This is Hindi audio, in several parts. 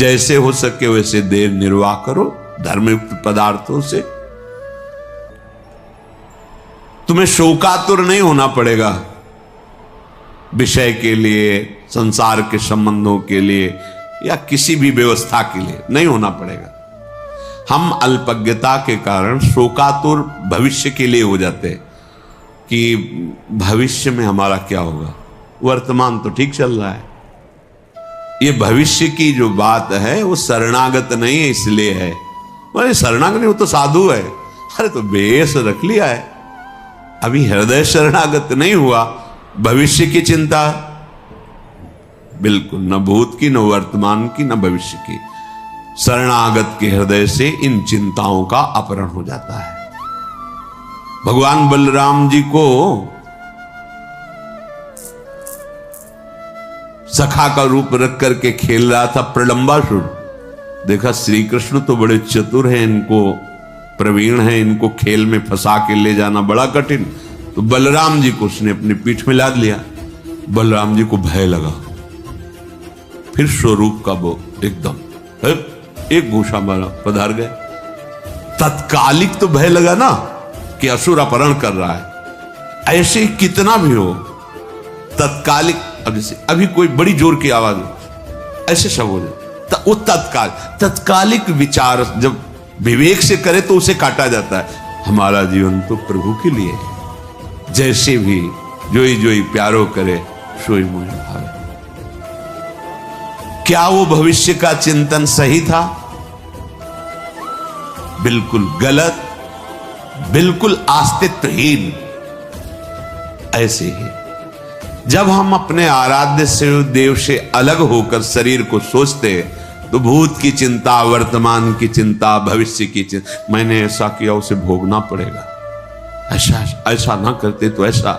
जैसे हो सके वैसे देर निर्वाह करो धर्मयुक्त पदार्थों से। तुम्हें शोकातुर नहीं होना पड़ेगा विषय के लिए, संसार के संबंधों के लिए या किसी भी व्यवस्था के लिए नहीं होना पड़ेगा। हम अल्पज्ञता के कारण शोकातुर भविष्य के लिए हो जाते हैं कि भविष्य में हमारा क्या होगा, वर्तमान तो ठीक चल रहा है। ये भविष्य की जो बात है वो शरणागत नहीं है, इसलिए है। बोले शरणागत नहीं, वो तो साधु है। अरे तो बेस रख लिया है, अभी हृदय शरणागत नहीं हुआ। भविष्य की चिंता बिल्कुल, न भूत की, न वर्तमान की, न भविष्य की। शरणागत के हृदय से इन चिंताओं का अपहरण हो जाता है। भगवान बलराम जी को सखा का रूप रख करके खेल रहा था प्रलंबासुर। देखा श्री कृष्ण तो बड़े चतुर हैं, इनको प्रवीण हैं, इनको खेल में फंसा के ले जाना बड़ा कठिन। तो बलराम जी को उसने अपनी पीठ में लाद लिया। बलराम जी को भय लगा, फिर स्वरूप का वो एकदम एक घूसा मारा, पधार गए। तत्कालिक तो भय लगा ना कि असुर अपहरण कर रहा है। ऐसे कितना भी हो तत्कालिक, अब जैसे अभी कोई बड़ी जोर की आवाज हो, ऐसे सब हो जाए, वो तत्कालिक विचार जब विवेक से करे तो उसे काटा जाता है। हमारा जीवन तो प्रभु के लिए है, जैसे भी जोई जोई प्यारो करे सोई मोहि भावे। क्या वो भविष्य का चिंतन सही था? बिल्कुल गलत, बिल्कुल अस्तित्वहीन। ऐसे ही जब हम अपने आराध्य से देव से अलग होकर शरीर को सोचते तो भूत की चिंता, वर्तमान की चिंता, भविष्य की चिंता, मैंने ऐसा किया उसे भोगना पड़ेगा, ऐसा ना करते तो ऐसा,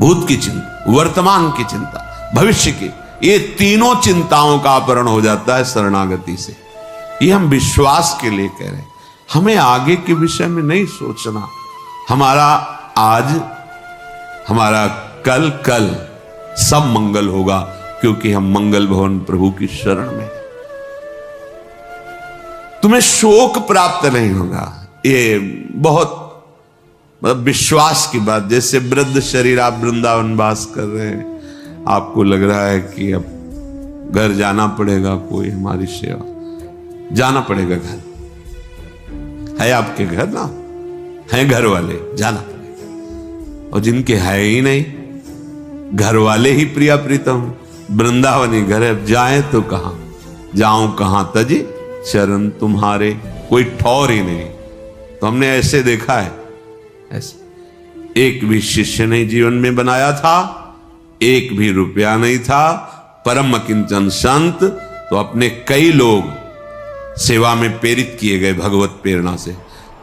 भूत की चिंता, वर्तमान की चिंता, भविष्य की, ये तीनों चिंताओं का अपहरण हो जाता है शरणागति से। ये हम विश्वास के लिए कह रहे हैं, हमें आगे के विषय में नहीं सोचना। हमारा आज, हमारा कल सब मंगल होगा, क्योंकि हम मंगल भवन प्रभु की शरण में। तुम्हें शोक प्राप्त नहीं होगा, ये बहुत मतलब विश्वास की बात। जैसे वृद्ध शरीर, आप वृंदावन वास कर रहे हैं, आपको लग रहा है कि अब घर जाना पड़ेगा, कोई हमारी सेवा, जाना पड़ेगा। घर है आपके, घर ना है, घर वाले, जाना पड़ेगा। और जिनके है ही नहीं, घर वाले ही प्रिया प्रीतम, वृंदावनी घर है, जाए तो कहां, जाऊं कहां तजी चरण तुम्हारे, कोई ठौर ही नहीं। तो हमने ऐसे देखा है, ऐसे एक भी शिष्य नहीं जीवन में बनाया था, एक भी रुपया नहीं था, परम किंचन संत। तो अपने कई लोग सेवा में प्रेरित किए गए भगवत प्रेरणा से।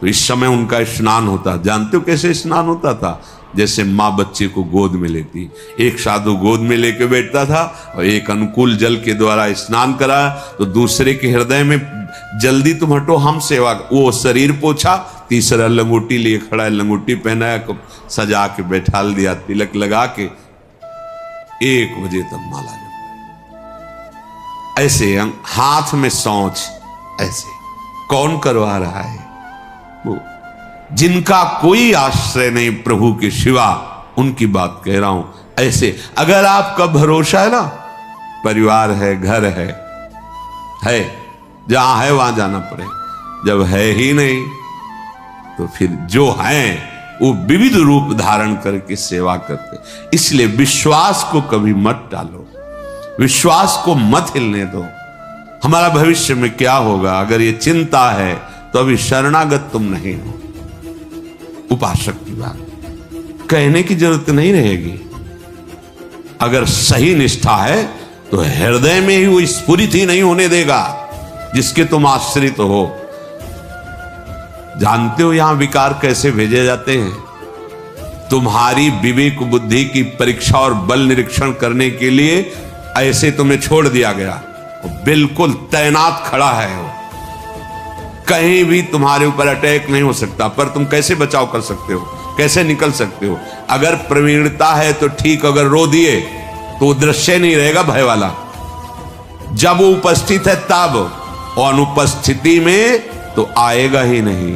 तो इस समय उनका स्नान होता, जानते हो कैसे स्नान होता था? जैसे माँ बच्चे को गोद में लेती, एक साधु गोद में लेके बैठता था और एक अनुकूल जल के द्वारा स्नान कराया, तो दूसरे के हृदय में जल्दी तुम हटो, हम सेवा। वो शरीर पोछा, तीसरा लंगोटी लिए खड़ा है, लंगोटी पहनाया, सजा के बैठा दिया, तिलक लगा के 1 बजे तक माला जप। ऐसे हाथ में सौंच, ऐसे कौन करवा रहा है? वो जिनका कोई आश्रय नहीं प्रभु के सिवा, उनकी बात कह रहा हूं। ऐसे अगर आपका भरोसा है ना, परिवार है, घर है, जहां है वहां जाना पड़े। जब है ही नहीं तो फिर जो है वो विविध रूप धारण करके सेवा करते। इसलिए विश्वास को कभी मत टालो, विश्वास को मत हिलने दो। हमारा भविष्य में क्या होगा, अगर ये चिंता है तो अभी शरणागत तुम नहीं हो। उपासक की बात कहने की जरूरत नहीं रहेगी। अगर सही निष्ठा है तो हृदय में ही वो स्फुरित ही नहीं होने देगा जिसके तुम आश्रित हो। जानते हो यहां विकार कैसे भेजे जाते हैं? तुम्हारी विवेक बुद्धि की परीक्षा और बल निरीक्षण करने के लिए ऐसे तुम्हें छोड़ दिया गया, बिल्कुल तैनात खड़ा है वो। कहीं भी तुम्हारे ऊपर अटैक नहीं हो सकता, पर तुम कैसे बचाव कर सकते हो, कैसे निकल सकते हो? अगर प्रवीणता है तो ठीक, अगर रो दिए तो दृश्य नहीं रहेगा भय वाला। जब वो उपस्थित है तब, और अनुपस्थिति में तो आएगा ही नहीं।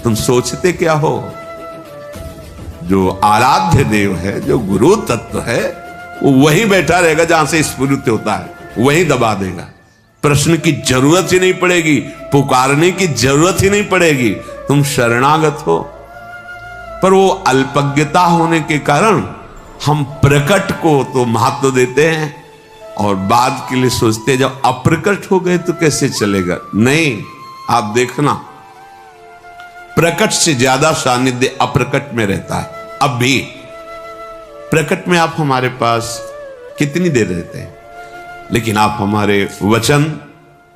तुम सोचते क्या हो? जो आराध्य देव है, जो गुरु तत्व है, वो वहीं बैठा रहेगा जहां से स्फुरित होता है, वहीं दबा देगा। प्रश्न की जरूरत ही नहीं पड़ेगी, पुकारने की जरूरत ही नहीं पड़ेगी, तुम शरणागत हो। पर वो अल्पज्ञता होने के कारण हम प्रकट को तो महत्व देते हैं और बाद के लिए सोचते हैं जब अप्रकट हो गए तो कैसे चलेगा। नहीं, आप देखना, प्रकट से ज्यादा सानिध्य अप्रकट में रहता है। अब भी प्रकट में आप हमारे पास कितनी देर रहते हैं, लेकिन आप हमारे वचन,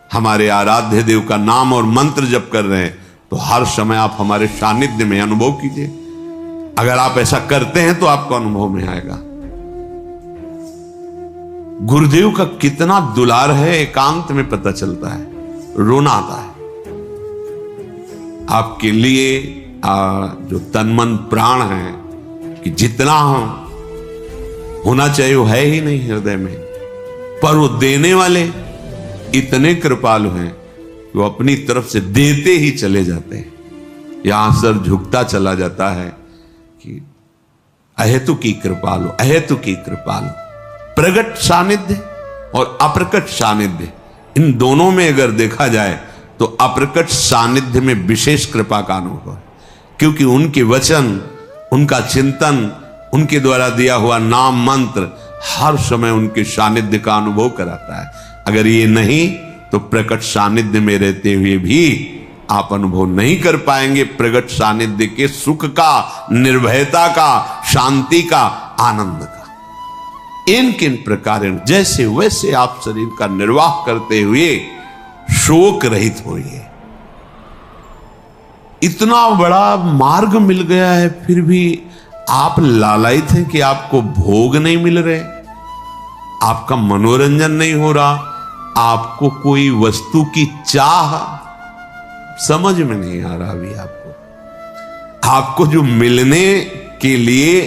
हमारे आराध्य देव का नाम और मंत्र जप कर रहे हैं तो हर समय आप हमारे सानिध्य में अनुभव कीजिए। अगर आप ऐसा करते हैं तो आपको अनुभव में आएगा। गुरुदेव का कितना दुलार है, एकांत में पता चलता है, रोना आता है। आपके लिए जो तन मन प्राण है कि जितना होना चाहिए वो है ही नहीं हृदय में, पर वो देने वाले इतने कृपालु हैं कि वो अपनी तरफ से देते ही चले जाते हैं। यहां सर झुकता चला जाता है कि अहेतु की कृपालु, अहेतु की कृपालु। प्रगट सानिध्य और अप्रकट सानिध्य, इन दोनों में अगर देखा जाए तो अप्रकट सानिध्य में विशेष कृपा का अनुभव है, क्योंकि उनके वचन, उनका चिंतन, उनके द्वारा दिया हुआ नाम मंत्र हर समय उनके सानिध्य का अनुभव कराता है। अगर ये नहीं तो प्रकट सानिध्य में रहते हुए भी आप अनुभव नहीं कर पाएंगे प्रकट सानिध्य के सुख का, निर्भयता का, शांति का, आनंद का। इन किन प्रकार जैसे वैसे आप शरीर का निर्वाह करते हुए शोक रहित होइए। इतना बड़ा मार्ग मिल गया है, फिर भी आप लालायित हैं कि आपको भोग नहीं मिल रहे, आपका मनोरंजन नहीं हो रहा, आपको कोई वस्तु की चाह समझ में नहीं आ रहा। अभी आपको जो मिलने के लिए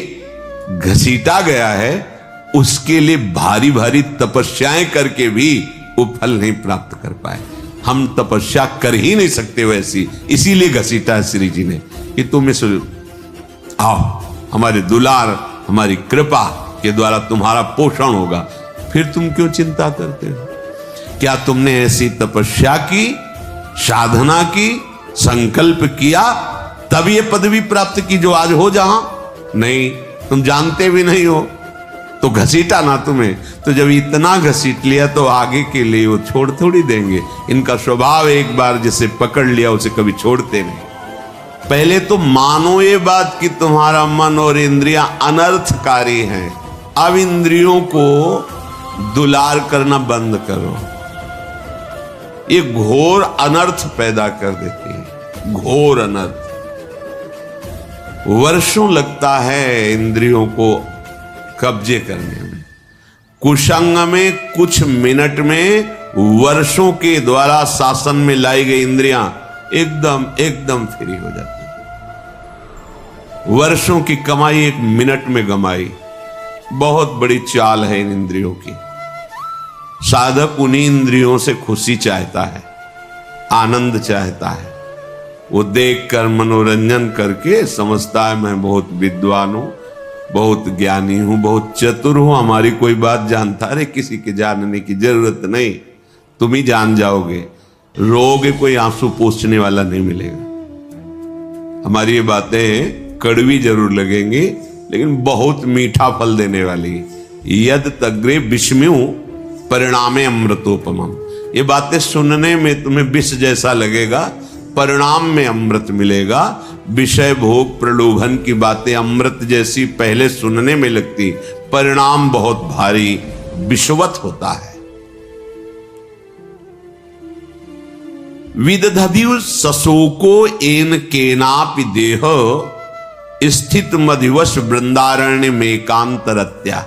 घसीटा गया है, उसके लिए भारी भारी तपस्याएं करके भी वो फल नहीं प्राप्त कर पाए। हम तपस्या कर ही नहीं सकते वैसी, इसीलिए घसीटा है श्री जी ने कि तुम इस आओ, हमारे दुलार, हमारी कृपा के द्वारा तुम्हारा पोषण होगा। फिर तुम क्यों चिंता करते हो? क्या तुमने ऐसी तपस्या की, साधना की, संकल्प किया, तब ये पदवी प्राप्त की जो आज हो? जहां नहीं, तुम जानते भी नहीं हो तो घसीटा ना तुम्हें। तो जब इतना घसीट लिया तो आगे के लिए वो छोड़ थोड़ी देंगे। इनका स्वभाव एक बार जिसे पकड़ लिया उसे कभी छोड़ते नहीं। पहले तो मानो ये बात कि तुम्हारा मन और इंद्रियां अनर्थकारी हैं। अब इंद्रियों को दुलार करना बंद करो, ये घोर अनर्थ पैदा कर देती है, घोर अनर्थ। वर्षों लगता है इंद्रियों को कब्जे करने में। कुसंग में कुछ मिनट में वर्षों के द्वारा शासन में लाई गई इंद्रियां एकदम फ्री हो जाती है। वर्षों की कमाई एक मिनट में गमाई। बहुत बड़ी चाल है इन इंद्रियों की। साधक उन्हीं इंद्रियों से खुशी चाहता है, आनंद चाहता है। वो देखकर मनोरंजन करके समझता है मैं बहुत विद्वान हूं, बहुत ज्ञानी हूं, बहुत चतुर हूं, हमारी कोई बात जानता। अरे किसी के जानने की जरूरत नहीं, तुम ही जान जाओगे। रोगे, कोई आंसू पोंछने वाला नहीं मिलेगा। हमारी ये बातें कड़वी जरूर लगेंगी लेकिन बहुत मीठा फल देने वाली। यद तग्रे विषम्यु परिणामे अमृतोपमम। ये बातें सुनने में तुम्हें विष जैसा लगेगा, परिणाम में अमृत मिलेगा। विषय भोग प्रलोभन की बातें अमृत जैसी पहले सुनने में लगती, परिणाम बहुत भारी विषवत होता है। विदधदिव सशोको एन केनापि देह स्थित मधिवश वृंदारण्य में कांतरत्या।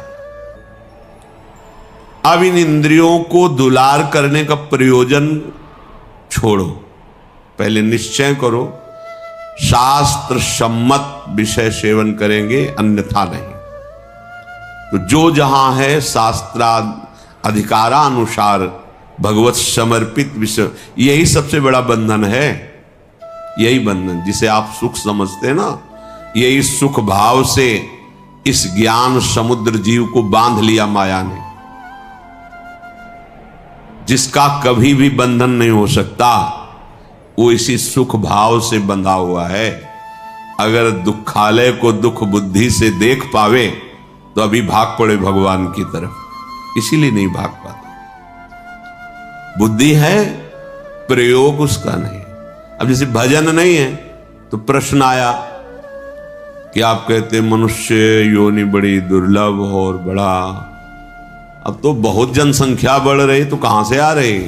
अब इन इंद्रियों को दुलार करने का प्रयोजन छोड़ो, पहले निश्चय करो शास्त्र सम्मत विषय सेवन करेंगे, अन्यथा नहीं। तो जो जहां है शास्त्र अधिकारानुसार भगवत समर्पित विषय, यही सबसे बड़ा बंधन है। यही बंधन जिसे आप सुख समझते हैं ना, यही सुख भाव से इस ज्ञान समुद्र जीव को बांध लिया माया ने, जिसका कभी भी बंधन नहीं हो सकता, वो इसी सुख भाव से बंधा हुआ है। अगर दुखालय को दुख बुद्धि से देख पावे तो अभी भाग पड़े भगवान की तरफ, इसीलिए नहीं भाग पाता। बुद्धि है, प्रयोग उसका नहीं। अब जैसे भजन नहीं है तो प्रश्न आया कि आप कहते मनुष्य योनि बड़ी दुर्लभ और बड़ा, अब तो बहुत जनसंख्या बढ़ रही तो कहां से आ रही?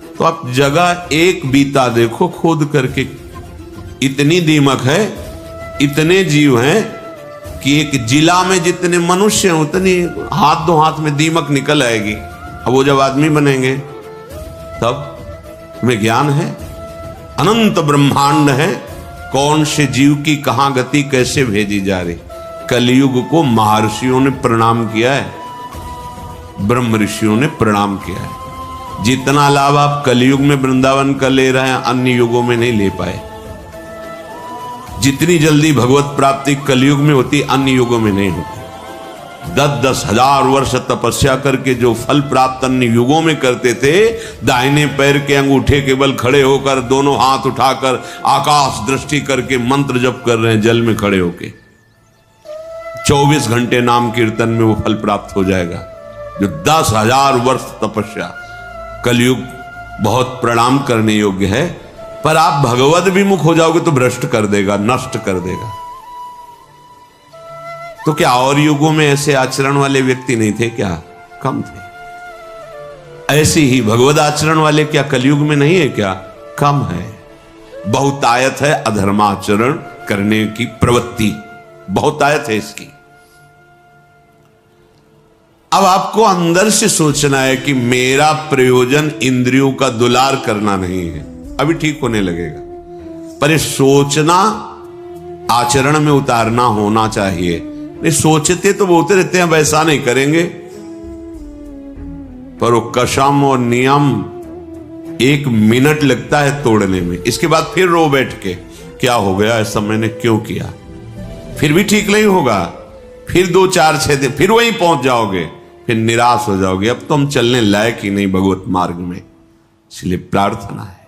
तो आप जगह एक बीता देखो खोद करके, इतनी दीमक है, इतने जीव हैं कि एक जिला में जितने मनुष्य हैं उतनी हाथ दो हाथ में दीमक निकल आएगी। अब वो जब आदमी बनेंगे तब हमें ज्ञान है, अनंत ब्रह्मांड है, कौन से जीव की कहां गति कैसे भेजी जा रही। कलयुग को महर्षियों ने प्रणाम किया है, ब्रह्म ऋषियों ने प्रणाम किया है। जितना लाभ आप कलयुग में वृंदावन का ले रहे हैं अन्य युगों में नहीं ले पाए। जितनी जल्दी भगवत प्राप्ति कलयुग में होती अन्य युगों में नहीं होती। 10-10 हजार वर्ष तपस्या करके जो फल प्राप्त अन्य युगों में करते थे, दाहिने पैर के अंगूठे के बल खड़े होकर दोनों हाथ उठाकर आकाश दृष्टि करके मंत्र जप कर रहे हैं, जल में खड़े होके 24 घंटे नाम कीर्तन में वो फल प्राप्त हो जाएगा जो 10,000 वर्ष तपस्या। कलयुग बहुत प्रणाम करने योग्य है, पर आप भगवद विमुख हो जाओगे तो भ्रष्ट कर देगा, नष्ट कर देगा। तो क्या और युगों में ऐसे आचरण वाले व्यक्ति नहीं थे क्या? कम थे। ऐसे ही भगवद आचरण वाले क्या कलयुग में नहीं है क्या? कम है। बहुतायत है अधर्माचरण करने की प्रवृत्ति, बहुतायत है इसकी। अब आपको अंदर से सोचना है कि मेरा प्रयोजन इंद्रियों का दुलार करना नहीं है, अभी ठीक होने लगेगा, पर ये सोचना आचरण में उतारना होना चाहिए। नहीं सोचते तो बोलते रहते हैं वैसा नहीं करेंगे, पर वो कसम और नियम 1 मिनट लगता है तोड़ने में। इसके बाद फिर रो बैठ के क्या हो गया, ऐसा मैंने क्यों किया, फिर भी ठीक नहीं होगा, फिर 2, 4, 6 दिन फिर वहीं पहुंच जाओगे, फिर निराश हो जाओगे, अब तो हम चलने लायक ही नहीं भगवत मार्ग में। इसलिए प्रार्थना है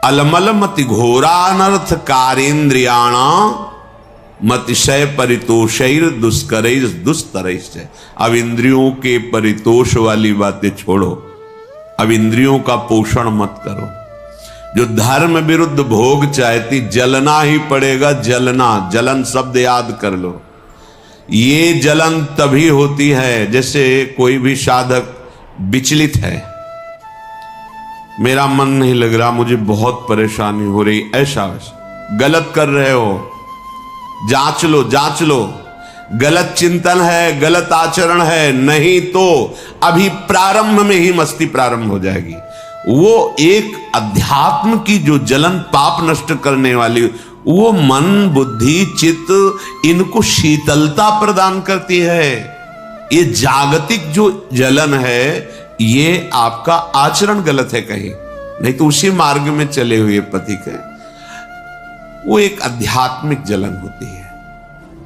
अलमल मति घोरानर्थ कारेन्द्रियाणा मतिशय परितोषैर दुष्करैर दुस्तरैश्च। अब इंद्रियों के परितोष वाली बातें छोड़ो, अब इंद्रियों का पोषण मत करो। जो धर्म विरुद्ध भोग चाहती जलना ही पड़ेगा, जलना, जलन शब्द याद कर लो। ये जलन तभी होती है जैसे कोई भी साधक विचलित है, मेरा मन नहीं लग रहा, मुझे बहुत परेशानी हो रही, ऐसा गलत कर रहे हो, जांच लो, जांच लो, गलत चिंतन है, गलत आचरण है, नहीं तो अभी प्रारंभ में ही मस्ती प्रारंभ हो जाएगी। वो एक अध्यात्म की जो जलन पाप नष्ट करने वाली, वो मन बुद्धि चित्त इनको शीतलता प्रदान करती है। ये जागतिक जो जलन है ये आपका आचरण गलत है कहीं, नहीं तो उसी मार्ग में चले हुए पथिक है। वो एक आध्यात्मिक जलन होती है,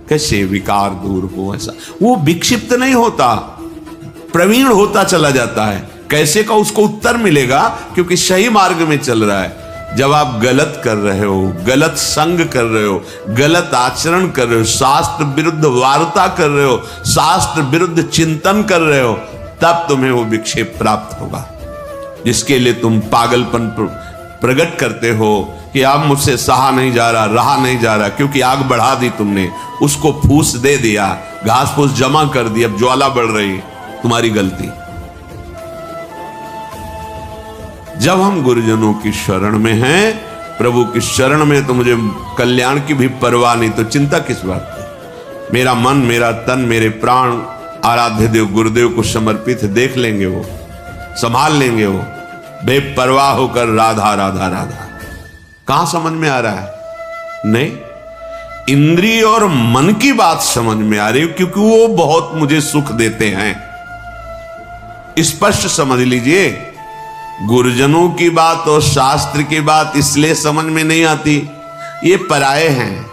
कैसे विकार दूर हो, ऐसा वो विक्षिप्त नहीं होता, प्रवीण होता चला जाता है। कैसे का उसको उत्तर मिलेगा, क्योंकि सही मार्ग में चल रहा है। जब आप गलत कर रहे हो, गलत संग कर रहे हो, गलत आचरण कर रहे हो, शास्त्र विरुद्ध वार्ता कर रहे हो, शास्त्र विरुद्ध चिंतन कर रहे हो, तब तुम्हें वो विक्षेप प्राप्त होगा, जिसके लिए तुम पागलपन प्रकट करते हो कि अब मुझसे सहा नहीं जा रहा, रहा नहीं जा रहा, क्योंकि आग बढ़ा दी तुमने, उसको फूस दे दिया, घास फूस जमा कर दी, अब ज्वाला बढ़ रही, तुम्हारी गलती। जब हम गुरुजनों की शरण में हैं, प्रभु की शरण में, तो मुझे कल्याण की भी परवाह नहीं, तो चिंता किस बात की। मेरा मन, मेरा तन, मेरे प्राण आराध्य देव गुरुदेव को समर्पित, देख लेंगे वो, संभाल लेंगे वो, बेपरवाह होकर राधा राधा राधा। कहां समझ में आ रहा है? नहीं, इंद्रिय और मन की बात समझ में आ रही है, क्योंकि वो बहुत मुझे सुख देते हैं। स्पष्ट समझ लीजिए, गुरुजनों की बात और शास्त्र की बात इसलिए समझ में नहीं आती, ये पराये हैं।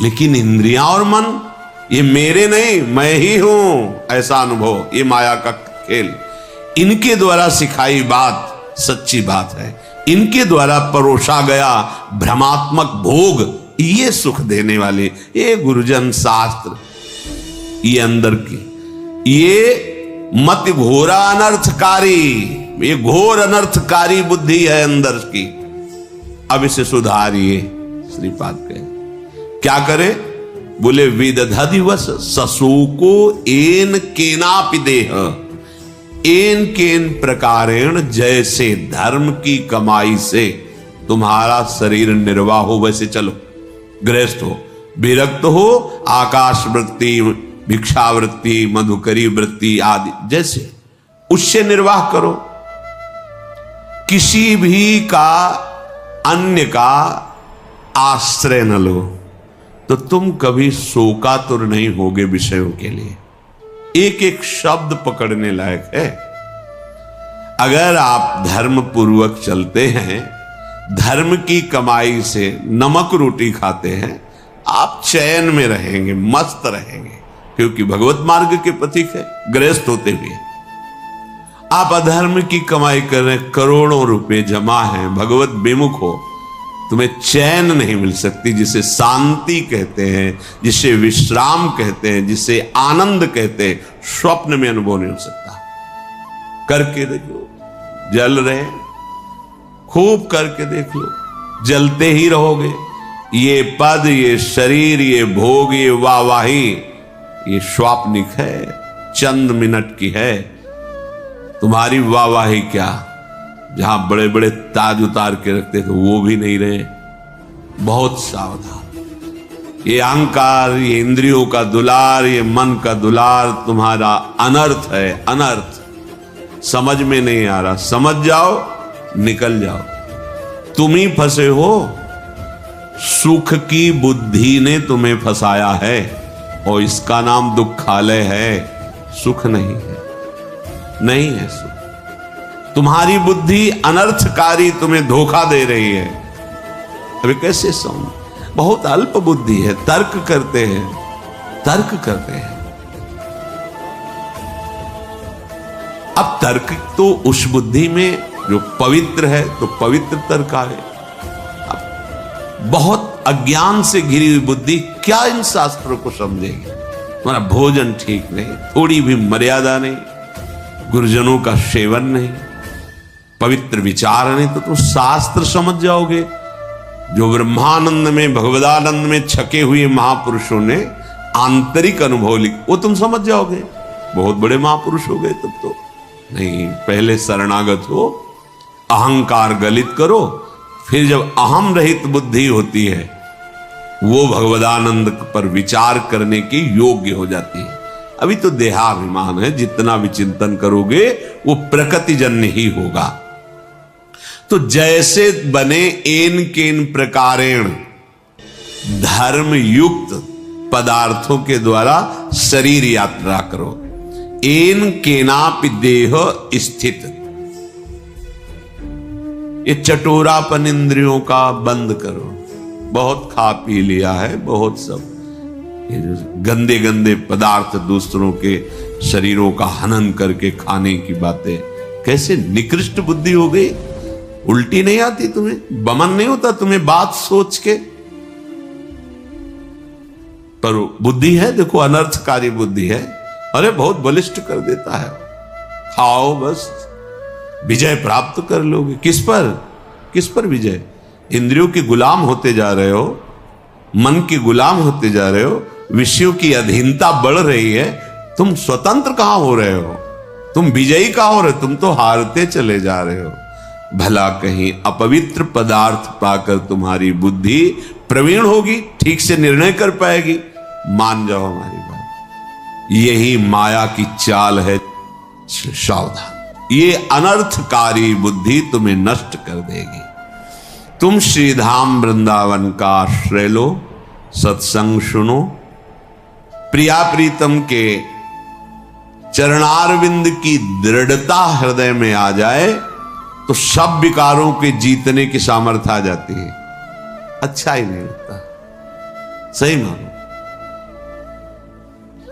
लेकिन इंद्रियां और मन ये मेरे नहीं, मैं ही हूं, ऐसा अनुभव, ये माया का खेल, इनके द्वारा सिखाई बात सच्ची बात है। इनके द्वारा परोसा गया भ्रमात्मक भोग, ये सुख देने वाले, ये गुरुजन शास्त्र, ये अंदर की, ये मत घोरा अनर्थकारी, ये घोर अनर्थकारी बुद्धि है अंदर की। अब इसे सुधारिए, श्रीपाद कहे। क्या करे? बोले विदधदिवस ससुको एन केनापि देह, एन केन प्रकारेण, जैसे धर्म की कमाई से तुम्हारा शरीर निर्वाह हो वैसे चलो। गृहस्थ हो, विरक्त हो, आकाश वृत्ति, भिक्षावृत्ति, मधुकरी वृत्ति आदि जैसे, उससे निर्वाह करो। किसी भी का अन्य का आश्रय न लो, तो तुम कभी शोकातुर नहीं होगे विषयों के लिए। एक एक शब्द पकड़ने लायक है। अगर आप धर्म पूर्वक चलते हैं, धर्म की कमाई से नमक रोटी खाते हैं, आप चैन में रहेंगे, मस्त रहेंगे, क्योंकि भगवत मार्ग के पथिक है। गृहस्थ होते हुए आप अधर्म की कमाई कर रहे हैं, करोड़ों रुपए जमा हैं, भगवत विमुख हो, तुम्हें चैन नहीं मिल सकती, जिसे शांति कहते हैं, जिसे विश्राम कहते हैं, जिसे आनंद कहते हैं, स्वप्न में अनुभव नहीं हो सकता। करके देखो, जल रहे, खूब करके देख लो, जलते ही रहोगे। ये पद, ये शरीर, ये भोग, ये वाहवाही, ये स्वाप्निक है, चंद मिनट की है। तुम्हारी वाहवाही क्या, जहां बड़े बड़े ताज उतार के रखते थे वो भी नहीं रहे। बहुत सावधान। ये अहंकार, ये इंद्रियों का दुलार, ये मन का दुलार तुम्हारा अनर्थ है, अनर्थ। समझ में नहीं आ रहा, समझ जाओ, निकल जाओ। तुम ही फंसे हो, सुख की बुद्धि ने तुम्हें फंसाया है, और इसका नाम दुखालय है, सुख नहीं है, नहीं है सुख। तुम्हारी बुद्धि अनर्थकारी तुम्हें धोखा दे रही है। अभी कैसे समझ, बहुत अल्प बुद्धि है, तर्क करते हैं, तर्क करते हैं। अब तर्क तो उस बुद्धि में जो पवित्र है, तो पवित्र तर्क आए। अब बहुत अज्ञान से घिरी हुई बुद्धि क्या इन शास्त्रों को समझेगी? तुम्हारा भोजन ठीक नहीं, थोड़ी भी मर्यादा नहीं, गुरुजनों का सेवन नहीं, पवित्र विचार नहीं, तो तुम शास्त्र समझ जाओगे। जो ब्रह्मानंद में, भगवदानंद में छके हुए महापुरुषों ने आंतरिक अनुभव लिख, वो तुम समझ जाओगे। बहुत बड़े महापुरुष हो गए तब तो। नहीं, पहले शरणागत हो, अहंकार गलित करो, फिर जब अहम रहित बुद्धि होती है, वो भगवदानंद पर विचार करने के योग्य हो जाती है। अभी तो देहाभिमान है, जितना भी चिंतन करोगे वो प्रकृतिजन्य ही होगा। तो जैसे बने एन केन प्रकारेण, धर्म युक्त पदार्थों के द्वारा शरीर यात्रा करो। एन केनापि देह स्थित, ये चटोरापन इंद्रियों का बंद करो। बहुत खा पी लिया है, बहुत सब ये जो गंदे गंदे पदार्थ दूसरों के शरीरों का हनन करके खाने की बातें, कैसे निकृष्ट बुद्धि हो गई। उल्टी नहीं आती तुम्हें, बमन नहीं होता तुम्हें बात सोच के, पर बुद्धि है, देखो अनर्थकारी बुद्धि है। अरे बहुत बलिष्ठ कर देता है, खाओ बस, विजय प्राप्त कर लोगे। किस पर, किस पर विजय? इंद्रियों के गुलाम होते जा रहे हो, मन के गुलाम होते जा रहे हो, विषयों की अधीनता बढ़ रही है। तुम स्वतंत्र कहां हो रहे हो, तुम विजयी कहां हो रहे हो, तुम तो हारते चले जा रहे हो। भला कहीं अपवित्र पदार्थ पाकर तुम्हारी बुद्धि प्रवीण होगी, ठीक से निर्णय कर पाएगी। मान जाओ हमारी बात, यही माया की चाल है। सावधान, ये अनर्थकारी बुद्धि तुम्हें नष्ट कर देगी। तुम श्रीधाम वृंदावन का आश्रय लो, सत्संग सुनो, प्रिया प्रीतम के चरणारविंद की दृढ़ता हृदय में आ जाए तो सब विकारों के जीतने की सामर्थ्य आ जाती है। अच्छा ही नहीं लगता, सही मानो।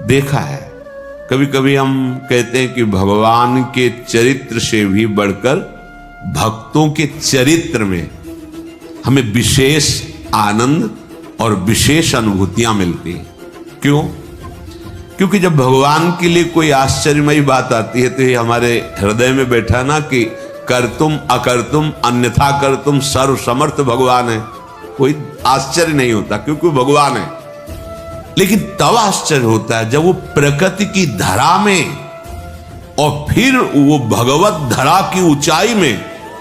देखा है, कभी कभी हम कहते हैं कि भगवान के चरित्र से भी बढ़कर भक्तों के चरित्र में हमें विशेष आनंद और विशेष अनुभूतियां मिलती हैं। क्यों? क्योंकि जब भगवान के लिए कोई आश्चर्यमयी बात आती है तो ये हमारे हृदय में बैठा ना कि कर तुम अकर तुम अन्यथा कर तुम सर्व समर्थ भगवान है, कोई आश्चर्य नहीं होता क्योंकि वो भगवान है। लेकिन तब आश्चर्य होता है जब वो प्रकृति की धरा में और फिर वो भगवत धरा की ऊंचाई में,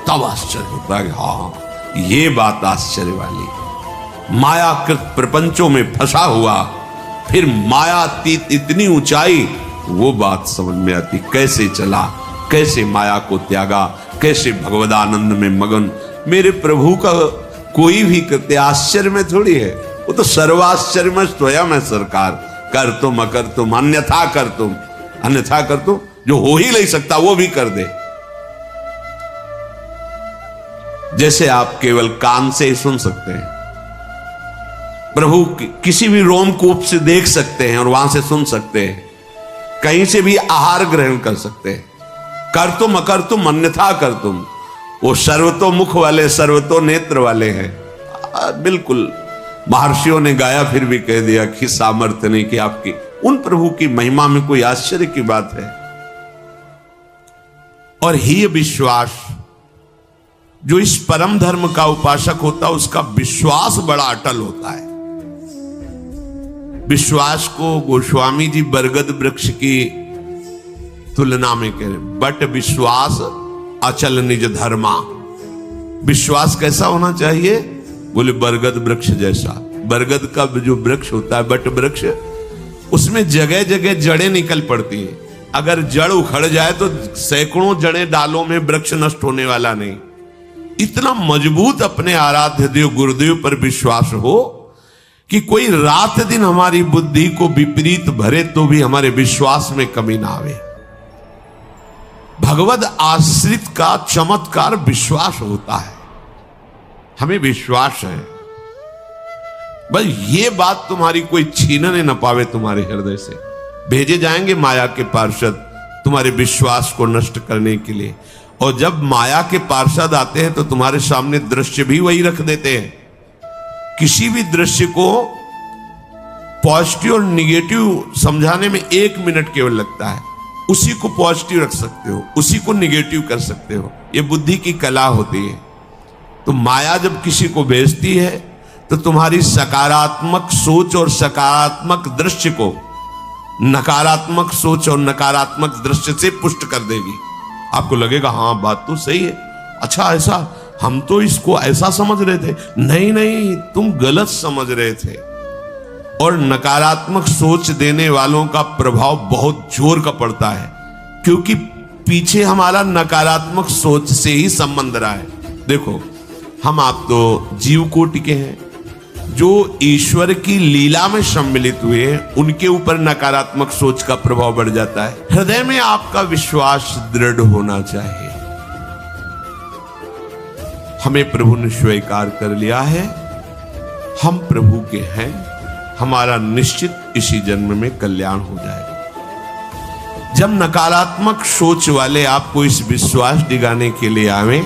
तब आश्चर्य होता है कि हाँ ये बात आश्चर्य वाली। मायाकृत प्रपंचों में फंसा हुआ फिर मायातीत इतनी ऊंचाई, वो बात समझ में आती। कैसे चला, कैसे माया को त्यागा, कैसे भगवदानंद में मगन। मेरे प्रभु का कोई भी कृत्य आश्चर्य में थोड़ी है, वो तो सर्वाश्चर्य में स्वयं है सरकार। कर तुम अकर तुम अन्यथा कर तुम, अन्यथा कर तुम, जो हो ही नहीं सकता वो भी कर दे। जैसे आप केवल कान से ही सुन सकते हैं, प्रभु किसी भी रोमकूप से देख सकते हैं और वहां से सुन सकते हैं, कहीं से भी आहार ग्रहण कर सकते हैं। कर तुम अकर तुम अन्यथा कर तुम, वो सर्वतो मुख वाले सर्वतो नेत्र वाले हैं। बिल्कुल महर्षियों ने गाया फिर भी कह दिया कि सामर्थ्य नहीं कि आपकी उन प्रभु की महिमा में कोई आश्चर्य की बात है। और ही विश्वास, जो इस परम धर्म का उपासक होता है उसका विश्वास बड़ा अटल होता है। विश्वास को गोस्वामी जी बरगद वृक्ष की तुलना में कह रहे, बट विश्वास अचल निज धर्मा। विश्वास कैसा होना चाहिए? बोले बरगद वृक्ष जैसा। बरगद का जो वृक्ष होता है, बट वृक्ष, उसमें जगह जगह जड़ें निकल पड़ती हैं। अगर जड़ उखड़ जाए तो सैकड़ों जड़ें डालों में, वृक्ष नष्ट होने वाला नहीं। इतना मजबूत अपने आराध्य देव गुरुदेव पर विश्वास हो कि कोई रात दिन हमारी बुद्धि को विपरीत भरे तो भी हमारे विश्वास में कमी ना आवे। भगवद आश्रित का चमत्कार विश्वास होता है। हमें विश्वास है, बस ये बात तुम्हारी कोई छीनने न पावे तुम्हारे हृदय से। भेजे जाएंगे माया के पार्षद तुम्हारे विश्वास को नष्ट करने के लिए, और जब माया के पार्षद आते हैं तो तुम्हारे सामने दृश्य भी वही रख देते हैं। किसी भी दृश्य को पॉजिटिव और निगेटिव समझाने में 1 मिनट केवल लगता है। उसी को पॉजिटिव रख सकते हो, उसी को निगेटिव कर सकते हो। यह बुद्धि की कला होती है। तो माया जब किसी को भेजती है तो तुम्हारी सकारात्मक सोच और सकारात्मक दृश्य को नकारात्मक सोच और नकारात्मक दृश्य से पुष्ट कर देगी। आपको लगेगा हाँ बात तो सही है, अच्छा ऐसा, हम तो इसको ऐसा समझ रहे थे। नहीं नहीं, तुम गलत समझ रहे थे। और नकारात्मक सोच देने वालों का प्रभाव बहुत जोर का पड़ता है, क्योंकि पीछे हमारा नकारात्मक सोच से ही संबंध रहा है। देखो, हम आप तो जीव कोटि के हैं, जो ईश्वर की लीला में सम्मिलित हुए हैं, उनके ऊपर नकारात्मक सोच का प्रभाव बढ़ जाता है। हृदय में आपका विश्वास दृढ़ होना चाहिए। हमें प्रभु ने स्वीकार कर लिया है, हम प्रभु के हैं, हमारा निश्चित इसी जन्म में कल्याण हो जाएगा। जब नकारात्मक सोच वाले आपको इस विश्वास दिलाने के लिए आवे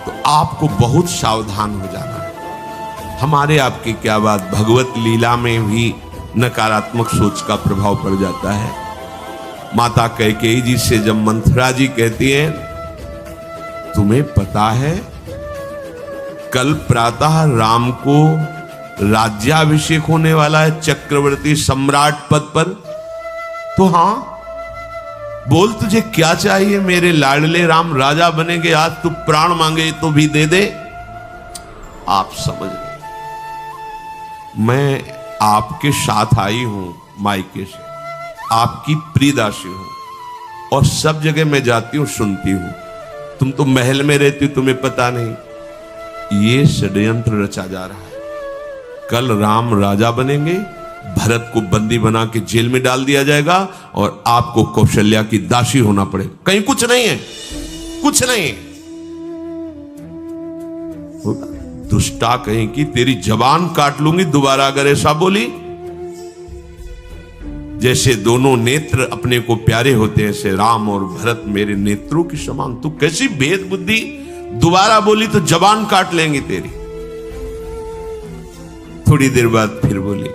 तो आपको बहुत सावधान हो जाना है। हमारे आपकी क्या बात, भगवत लीला में भी नकारात्मक सोच का प्रभाव पड़ जाता है। माता कैकेयी जी से जब मंथरा जी कहती है, तुम्हें पता है कल प्रातः राम को राज्याभिषेक होने वाला है चक्रवर्ती सम्राट पद पर? तो हाँ, बोल तुझे क्या चाहिए मेरे लाडले राम, राजा बनेंगे, आज तू प्राण मांगे तो भी दे दे। आप समझ गए, मैं आपके साथ आई हूं मायके से, आपकी प्रियदासी हूं, और सब जगह मैं जाती हूं सुनती हूं। तुम तो महल में रहती हो, तुम्हें पता नहीं। ये षड्यंत्र रचा जा रहा है। कल राम राजा बनेंगे भरत को बंदी बना के जेल में डाल दिया जाएगा और आपको कौशल्या की दासी होना पड़ेगा। कहीं कुछ नहीं है, कुछ नहीं। दुष्टा कहीं की तेरी जबान काट लूंगी दोबारा अगर ऐसा बोली। जैसे दोनों नेत्र अपने को प्यारे होते हैं, ऐसे राम और भरत मेरे नेत्रों की समान। तू कैसी भेद बुद्धि, दोबारा बोली तो जबान काट लेंगी तेरी। थोड़ी देर बाद फिर बोली,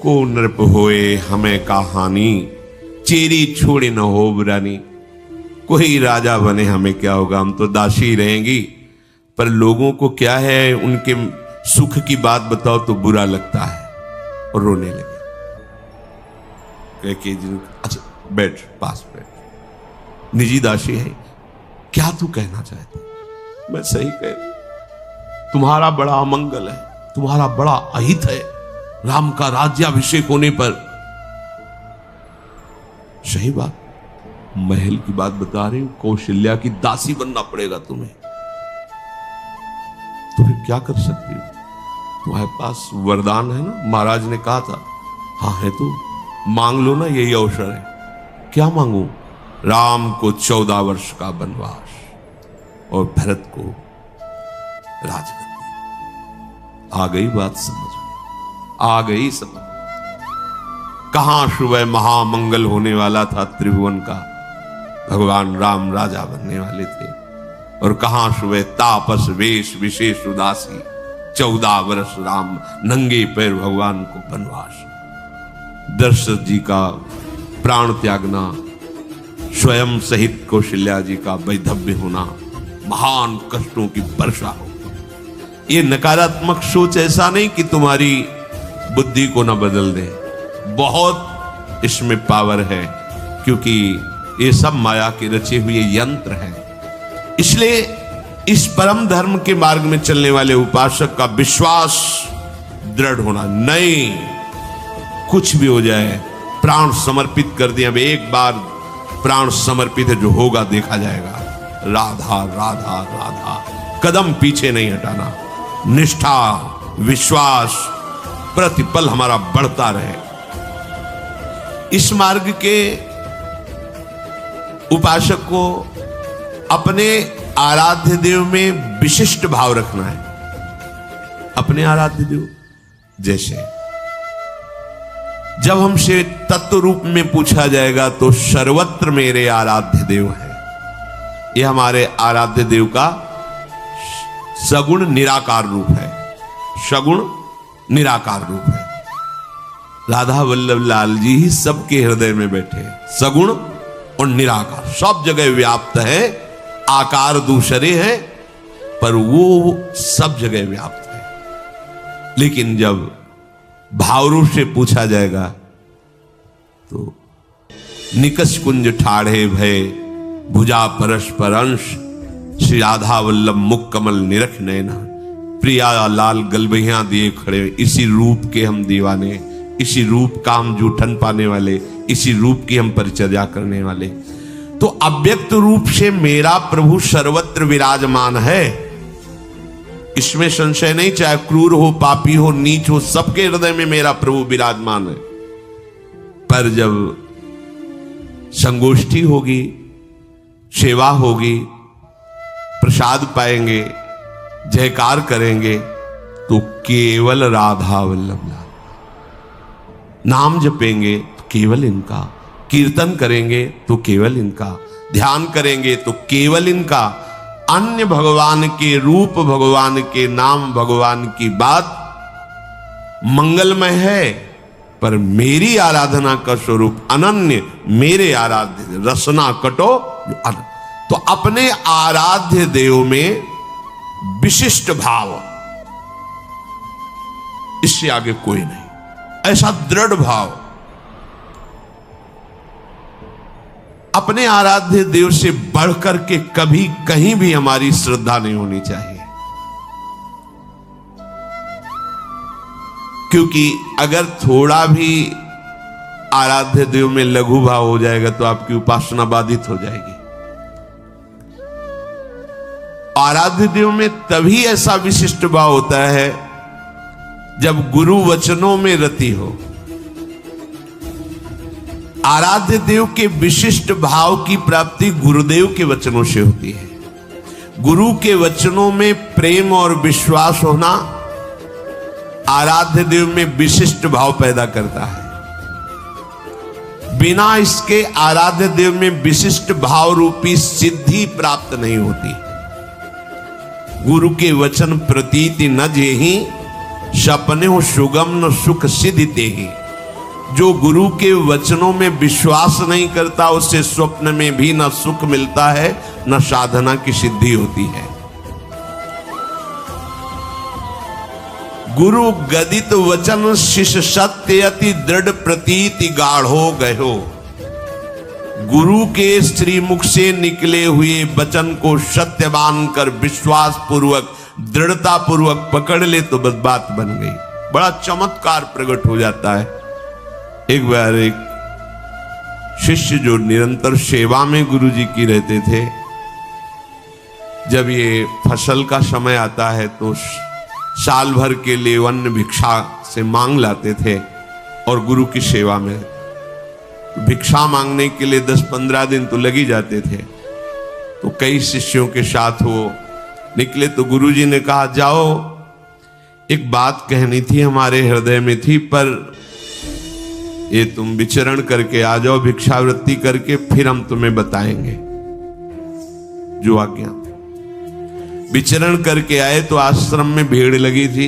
को नृप होए हमें कहानी, चेरी छोड़े न हो बुरानी। कोई राजा बने हमें क्या होगा, हम तो दासी रहेंगी। पर लोगों को क्या है, उनके सुख की बात बताओ तो बुरा लगता है और रोने लगे। अच्छा बैठ, पास बैठ, निजी दासी है, क्या तू कहना चाहती? मैं सही कह, तुम्हारा बड़ा अमंगल है, तुम्हारा बड़ा अहित है राम का राज्याभिषेक होने पर। सही बात, महल की बात बता रही हूं, कौशल्या की दासी बनना पड़ेगा तुम्हें। तो फिर क्या कर सकती हो? तुम्हारे पास वरदान है ना, महाराज ने कहा था। हाँ है तो मांग लो ना, यही अवसर है। क्या मांगू? राम को 14 वर्ष का वनवास और भरत को राजगद्दी। आ गई बात समझ में, आ गई समझ। कहां सुबह महामंगल होने वाला था त्रिभुवन का, भगवान राम राजा बनने वाले थे। और कहां सुबह तापस वेश विशेष उदासी, 14 वर्ष राम नंगे पैर भगवान को वनवास। दशरथ जी का प्राण त्यागना, स्वयं सहित कौशल्या जी का वैधव्य होना, महान कष्टों की वर्षा हो। ये नकारात्मक सोच ऐसा नहीं कि तुम्हारी बुद्धि को न बदल दे, बहुत इसमें पावर है, क्योंकि ये सब माया के रचे हुए यंत्र हैं। इसलिए इस परम धर्म के मार्ग में चलने वाले उपासक का विश्वास दृढ़ होना। नहीं, कुछ भी हो जाए, प्राण समर्पित कर दिया। अब एक बार प्राण समर्पित है, जो होगा देखा जाएगा। राधा राधा राधा, कदम पीछे नहीं हटाना। निष्ठा विश्वास प्रतिपल हमारा बढ़ता रहे। इस मार्ग के उपासक को अपने आराध्य देव में विशिष्ट भाव रखना है। अपने आराध्य देव, जैसे जब हमसे तत्व रूप में पूछा जाएगा तो सर्वत्र मेरे आराध्य देव है। यह हमारे आराध्य देव का सगुण निराकार रूप है। सगुण निराकार रूप है। राधा वल्लभ लाल जी ही सबके हृदय में बैठे हैं। सगुण और निराकार सब जगह व्याप्त है। आकार दूसरे हैं पर वो सब जगह व्याप्त है। लेकिन जब भाव रूप से पूछा जाएगा तो निकष कुंज ठाढ़े भय, भुजा परस्पर अंश, श्री राधा वल्लभ मुख कमल निरख नैना। प्रिया लाल गलबहिया दिए खड़े, इसी रूप के हम दीवाने, इसी रूप का हम जूठन पाने वाले, इसी रूप की हम परिचर्या करने वाले। तो अव्यक्त रूप से मेरा प्रभु सर्वत्र विराजमान है, इसमें संशय नहीं। चाहे क्रूर हो, पापी हो, नीच हो, सबके हृदय में मेरा प्रभु विराजमान है। पर जब संगोष्ठी होगी, सेवा होगी, प्रसाद पाएंगे, जयकार करेंगे, तो केवल राधा वल्लभ लाल। नाम जपेंगे तो केवल इनका, कीर्तन करेंगे तो केवल इनका, ध्यान करेंगे तो केवल इनका। अन्य भगवान के रूप, भगवान के नाम, भगवान की बात मंगलमय है, पर मेरी आराधना का स्वरूप अनन्य, मेरे आराध्य रसना कटो। तो अपने आराध्य देव में विशिष्ट भाव, इससे आगे कोई नहीं। ऐसा दृढ़ भाव अपने आराध्य देव से बढ़कर के कभी कहीं भी हमारी श्रद्धा नहीं होनी चाहिए। क्योंकि अगर थोड़ा भी आराध्य देव में लघु भाव हो जाएगा तो आपकी उपासना बाधित हो जाएगी। आराध्य देव में तभी ऐसा विशिष्ट भाव होता है जब गुरु वचनों में रति हो। आराध्य देव के विशिष्ट भाव की प्राप्ति गुरुदेव के वचनों से होती है। गुरु के वचनों में प्रेम और विश्वास होना आराध्य देव में विशिष्ट भाव पैदा करता है। बिना इसके आराध्य देव में विशिष्ट भाव रूपी सिद्धि प्राप्त नहीं होती। गुरु के वचन प्रतीति न जेहि, सपने हो सुगम न सुख सिद्धि ही। जो गुरु के वचनों में विश्वास नहीं करता उसे स्वप्न में भी न सुख मिलता है न साधना की सिद्धि होती है। गुरु गदित वचन शिष्य सत्य अति दृढ़ प्रतीति गाढ़ो गयो। गुरु के श्रीमुख से निकले हुए वचन को सत्य मानकर विश्वास पूर्वक दृढ़ता पूर्वक पकड़ ले तो बस बात बन गई। बड़ा चमत्कार प्रकट हो जाता है। एक बार एक शिष्य जो निरंतर सेवा में गुरुजी की रहते थे, जब ये फसल का समय आता है तो साल भर के लिए अन्न भिक्षा से मांग लाते थे और गुरु की सेवा में भिक्षा मांगने के लिए 10-15 दिन तो लग ही जाते थे। तो कई शिष्यों के साथ वो निकले तो गुरुजी ने कहा, जाओ एक बात कहनी थी, हमारे हृदय में थी, पर ये तुम विचरण करके आ जाओ, भिक्षावृत्ति करके, फिर हम तुम्हें बताएंगे जो आज्ञा। विचरण करके आए तो आश्रम में भीड़ लगी थी।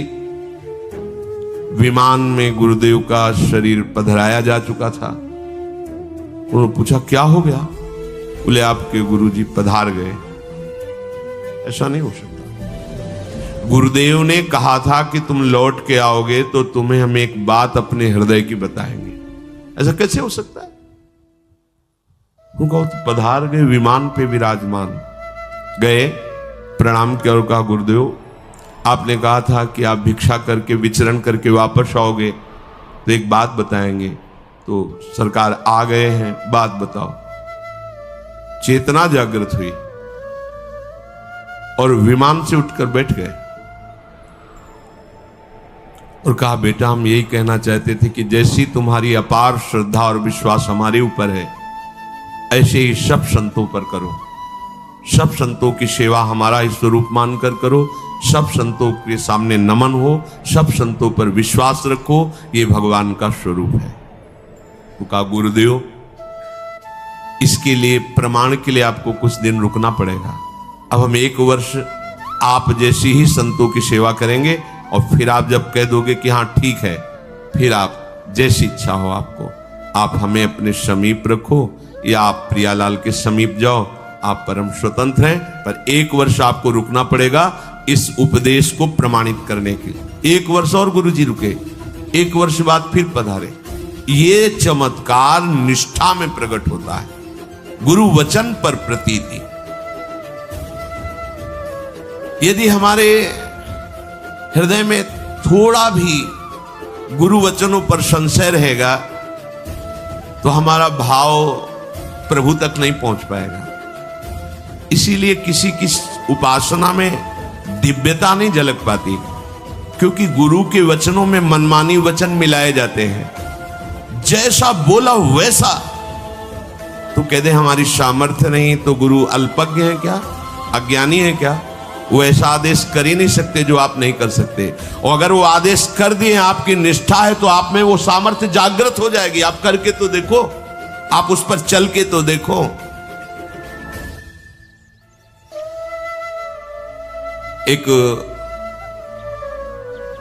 विमान में गुरुदेव का शरीर पधराया जा चुका था। उन्होंने पूछा क्या हो गया? बोले आपके गुरुजी पधार गए। ऐसा नहीं हो सकता। गुरुदेव ने कहा था कि तुम लौट के आओगे तो तुम्हें हम एक बात अपने हृदय की बताएंगे। ऐसा कैसे हो सकता है? उनको तो पधार गए, विमान पे विराजमान गए, प्रणाम किया और कहा, गुरुदेव आपने कहा था कि आप भिक्षा करके विचरण करके वापस आओगे तो एक बात बताएंगे। तो सरकार आ गए हैं, बात बताओ। चेतना जागृत हुई और विमान से उठकर बैठ गए और कहा, बेटा हम यही कहना चाहते थे कि जैसी तुम्हारी अपार श्रद्धा और विश्वास हमारे ऊपर है, ऐसे ही सब संतों पर करो। सब संतों की सेवा हमारा ही स्वरूप मानकर करो। सब संतों के सामने नमन हो, सब संतों पर विश्वास रखो, ये भगवान का स्वरूप है। तो कहा, गुरुदेव इसके लिए प्रमाण के लिए आपको कुछ दिन रुकना पड़ेगा। अब हम 1 वर्ष आप जैसी ही संतों की सेवा करेंगे और फिर आप जब कह दोगे कि हाँ ठीक है, फिर आप जैसी इच्छा हो आपको, आप हमें अपने समीप रखो या आप प्रियालाल के समीप जाओ, आप परम स्वतंत्र हैं, पर 1 वर्ष आपको रुकना पड़ेगा इस उपदेश को प्रमाणित करने के लिए। 1 वर्ष और गुरुजी रुके, 1 वर्ष बाद फिर पधारे। ये चमत्कार निष्ठा में प्रकट होता है, गुरु वचन पर प्रतीति। यदि हमारे हृदय में थोड़ा भी गुरु वचनों पर संशय रहेगा तो हमारा भाव प्रभु तक नहीं पहुंच पाएगा। इसीलिए किसी की उपासना में दिव्यता नहीं झलक पाती, क्योंकि गुरु के वचनों में मनमानी वचन मिलाए जाते हैं। जैसा बोला वैसा, तो कहते हमारी सामर्थ्य नहीं, तो गुरु अल्पज्ञ है क्या, अज्ञानी है क्या? वो ऐसा आदेश कर ही नहीं सकते जो आप नहीं कर सकते। और अगर वो आदेश कर दिए, आपकी निष्ठा है, तो आप में वो सामर्थ्य जागृत हो जाएगी। आप करके तो देखो, आप उस पर चल के तो देखो। एक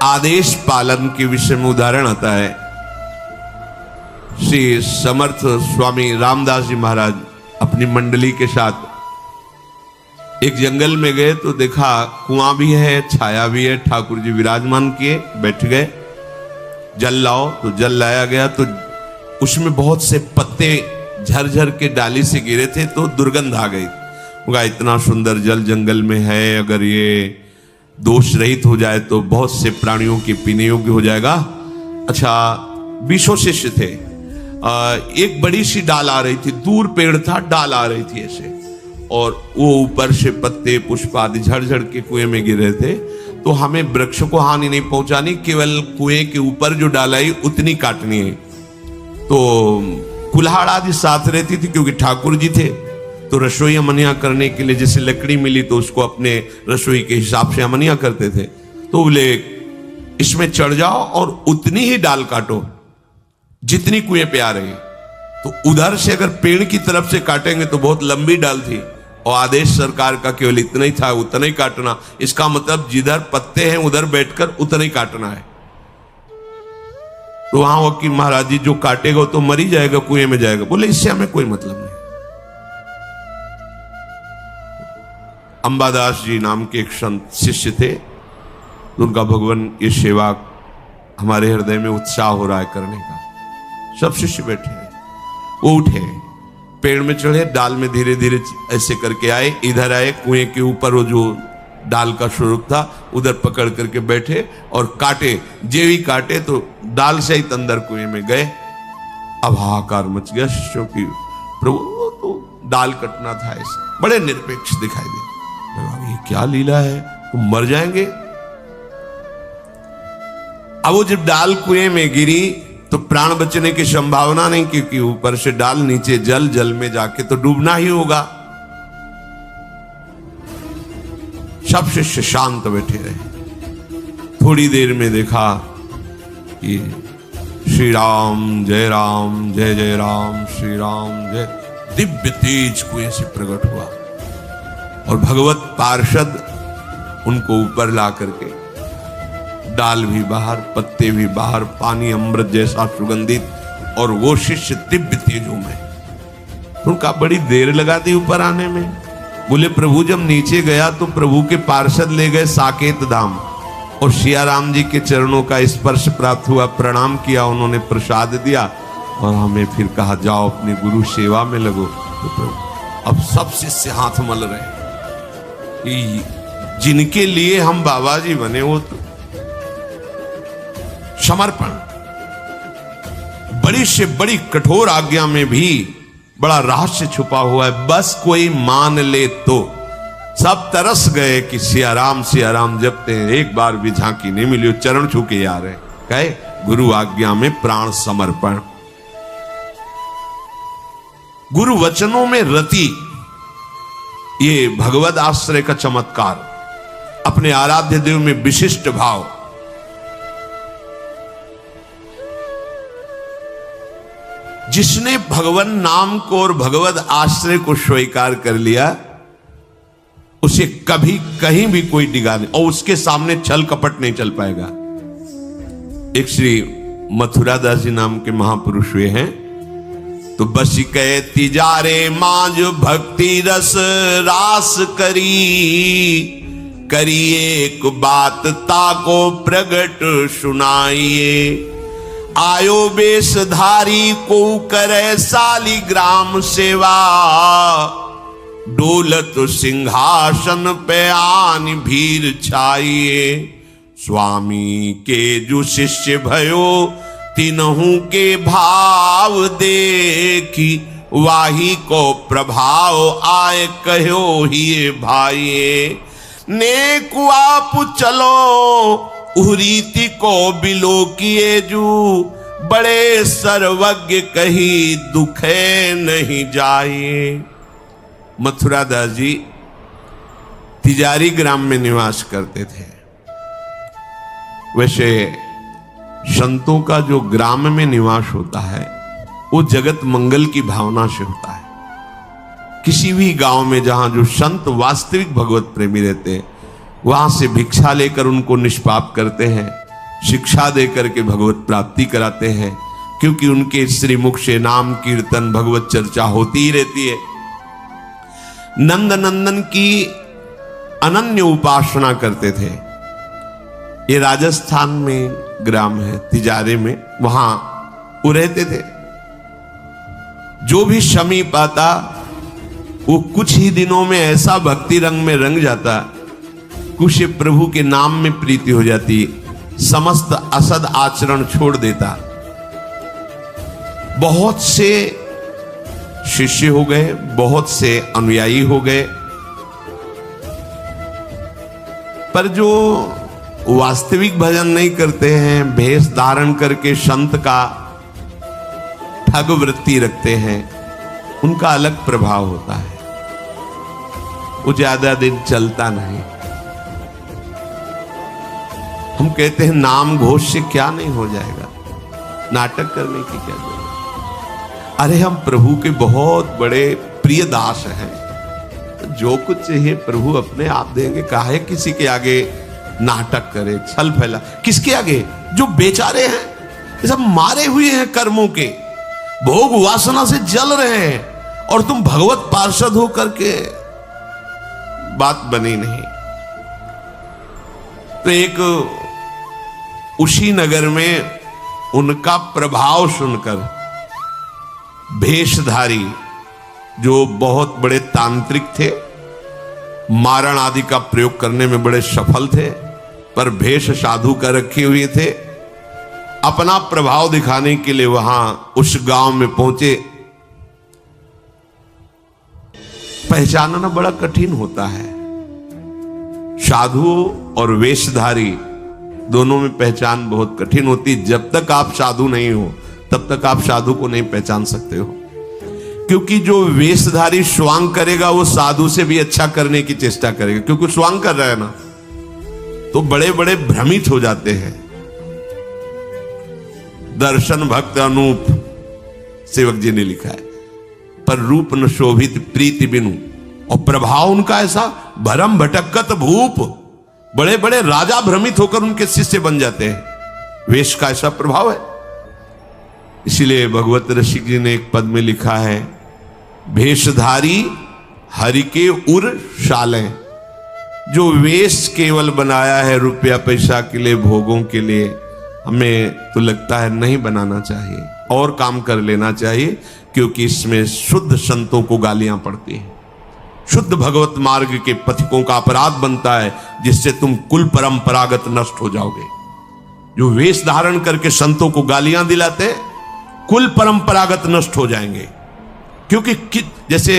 आदेश पालन के विषय में उदाहरण आता है। श्री समर्थ स्वामी रामदास जी महाराज अपनी मंडली के साथ एक जंगल में गए तो देखा कुआं भी है, छाया भी है, ठाकुर जी विराजमान किए, बैठ गए। जल लाओ, तो जल लाया गया तो उसमें बहुत से पत्ते झरझर के डाली से गिरे थे, तो दुर्गंध आ गई। उनका इतना सुंदर जल जंगल में है, अगर ये दोष रहित हो जाए तो बहुत से प्राणियों के पीने योग्य हो जाएगा। अच्छा, 20 शिष्य थे। एक बड़ी सी डाल आ रही थी, दूर पेड़ था, डाल आ रही थी ऐसे, और वो ऊपर से पत्ते पुष्प आदि झड़झड़ के कुएं में गिर रहे थे। तो हमें वृक्ष को हानि नहीं पहुंचानी, केवल कुएं के ऊपर जो डाल आई उतनी काटनी है। तो कुल्हाड़ आदि साथ रहती थी, क्योंकि ठाकुर जी थे तो रसोई अमनिया करने के लिए जैसे लकड़ी मिली तो उसको अपने रसोई के हिसाब से अमनिया करते थे। तो बोले इसमें चढ़ जाओ और उतनी ही डाल काटो जितनी कुएं पे आ रही। तो उधर से अगर पेड़ की तरफ से काटेंगे तो बहुत लंबी डाल थी और आदेश सरकार का केवल इतना ही था, उतना ही काटना। इसका मतलब जिधर पत्ते हैं उधर बैठकर उतना ही काटना है। तो वहां वकील महाराज जी जो काटेगा तो मर ही जाएगा, कुएं में जाएगा। बोले इससे हमें कोई मतलब नहीं। अंबादास जी नाम के एक संत शिष्य थे, उनका भगवान ये सेवा हमारे हृदय में उत्साह हो रहा है करने का। सब शिष्य बैठे हैं, वो उठे, पेड़ में चढ़े, डाल में धीरे धीरे ऐसे करके आए, इधर आए, कुएं के ऊपर वो जो डाल का स्वरूप था उधर पकड़ करके बैठे और काटे। जे भी काटे तो डाल से ही अंदर कुएं में गए। अब हाहाकार मच गया शिष्यों की, प्रभु तो डाल कटना था। ऐसे बड़े निरपेक्ष दिखाई दे, ये क्या लीला है, तुम मर जाएंगे। अब वो जब डाल कुएं में गिरी तो प्राण बचने की संभावना नहीं, क्योंकि ऊपर से डाल, नीचे जल, जल में जाके तो डूबना ही होगा। सब शिष्य शांत बैठे रहे। थोड़ी देर में देखा कि श्री राम जय राम, जय जय राम, श्री राम जय, दिव्य तेज कुएं से प्रकट हुआ और भगवत पार्षद उनको ऊपर ला करके, डाल भी बाहर, पत्ते भी बाहर, पानी अमृत जैसा सुगंधित, और वो शिष्य दिव्य तेजों में। उनका बड़ी देर लगा दी ऊपर आने में। बोले प्रभु जब नीचे गया तो प्रभु के पार्षद ले गए साकेत धाम और सिया राम जी के चरणों का स्पर्श प्राप्त हुआ, प्रणाम किया, उन्होंने प्रसाद दिया और हमें फिर कहा जाओ अपने गुरु सेवा में लगो। तो प्रभु अब सब शिष्य हाथ मल रहे, जिनके लिए हम बाबा जी बने वो तो समर्पण। बड़ी से बड़ी कठोर आज्ञा में भी बड़ा रहस्य छुपा हुआ है, बस कोई मान ले तो। सब तरस गए कि सिया राम जपते हैं, एक बार भी झांकी नहीं मिली, चरण छू के आ रहे, कहे गुरु आज्ञा में प्राण समर्पण। गुरु वचनों में रति, ये भगवद आश्रय का चमत्कार, अपने आराध्य देव में विशिष्ट भाव। जिसने भगवान नाम को और भगवद आश्रय को स्वीकार कर लिया उसे कभी कहीं भी कोई डिगा नहीं, और उसके सामने छल कपट नहीं चल पाएगा। एक श्री मथुरा दास जी नाम के महापुरुष हुए हैं, तो बस कहे तिजारे मांझ भक्ति रस रास करिए एक बात ताको प्रगट सुनाइए। आयो बेशधारी को करे सालिग्राम सेवा, डोलत सिंहासन पे आन भीर छाइए। स्वामी के जो शिष्य भयो तिनहु के भाव देखी, वाही को प्रभाव आए कहो ही भाइये। नेक आप चलो उरीति को बिलो किए जू, बड़े सर्वज्ञ कही दुखे नहीं जाइए। मथुरा दास जी तिजारी ग्राम में निवास करते थे। वैसे संतों का जो ग्राम में निवास होता है वो जगत मंगल की भावना से होता है। किसी भी गांव में जहां जो संत वास्तविक भगवत प्रेमी रहते हैं वहां से भिक्षा लेकर उनको निष्पाप करते हैं, शिक्षा देकर के भगवत प्राप्ति कराते हैं, क्योंकि उनके श्रीमुख से नाम कीर्तन भगवत चर्चा होती ही रहती है। नंद नंदन की अनन्य उपासना करते थे। ये राजस्थान में ग्राम है तिजारे में, वहां वो रहते थे। जो भी समीप आता वो कुछ ही दिनों में ऐसा भक्ति रंग में रंग जाता, कुछ प्रभु के नाम में प्रीति हो जाती, समस्त असद आचरण छोड़ देता। बहुत से शिष्य हो गए, बहुत से अनुयायी हो गए, पर जो वास्तविक भजन नहीं करते हैं, भेष धारण करके संत का ठग वृत्ति रखते हैं, उनका अलग प्रभाव होता है, वो ज्यादा दिन चलता नहीं। हम कहते हैं नाम घोष से क्या नहीं हो जाएगा, नाटक करने की क्या जरूरत। अरे हम प्रभु के बहुत बड़े प्रिय दास हैं, जो कुछ चाहिए प्रभु अपने आप देंगे। काहे किसी के आगे नाटक करे, छल फैला, किसके आगे? जो बेचारे हैं, ये सब मारे हुए हैं कर्मों के, भोग वासना से जल रहे हैं, और तुम भगवत पार्षद हो करके बात बनी नहीं। तो एक उसी नगर में उनका प्रभाव सुनकर भेषधारी, जो बहुत बड़े तांत्रिक थे, मारण आदि का प्रयोग करने में बड़े सफल थे, पर भेष साधु का रखे हुए थे, अपना प्रभाव दिखाने के लिए वहां उस गांव में पहुंचे। पहचानना बड़ा कठिन होता है, साधु और वेशधारी दोनों में पहचान बहुत कठिन होती। जब तक आप साधु नहीं हो तब तक आप साधु को नहीं पहचान सकते हो, क्योंकि जो वेशधारी स्वांग करेगा वो साधु से भी अच्छा करने की चेष्टा करेगा, क्योंकि स्वांग कर रहा है ना, तो बड़े बड़े भ्रमित हो जाते हैं। दर्शन भक्त अनूप, सेवक जी ने लिखा है, पर रूप न शोभित प्रीति बिनु, और प्रभाव उनका ऐसा भरम भटकत भूप, बड़े बड़े राजा भ्रमित होकर उनके शिष्य बन जाते हैं। वेश का ऐसा प्रभाव है। इसीलिए भगवत रसिक जी ने एक पद में लिखा है, भेषधारी हरि के उर शालें। जो वेश केवल बनाया है रुपया पैसा के लिए, भोगों के लिए, हमें तो लगता है नहीं बनाना चाहिए, और काम कर लेना चाहिए, क्योंकि इसमें शुद्ध संतों को गालियां पड़ती हैं, शुद्ध भगवत मार्ग के पथिकों का अपराध बनता है, जिससे तुम कुल परंपरागत नष्ट हो जाओगे। जो वेश धारण करके संतों को गालियां दिलाते, कुल परंपरागत नष्ट हो जाएंगे। क्योंकि जैसे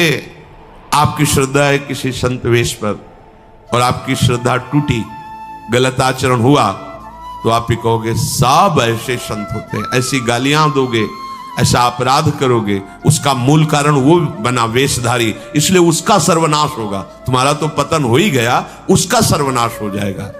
आपकी श्रद्धा है किसी संत वेश पर, और आपकी श्रद्धा टूटी, गलत आचरण हुआ, तो आप ही कहोगे सब ऐसे संत होते हैं, ऐसी गालियां दोगे, ऐसा अपराध करोगे, उसका मूल कारण वो बना वेशधारी, इसलिए उसका सर्वनाश होगा। तुम्हारा तो पतन हो ही गया, उसका सर्वनाश हो जाएगा।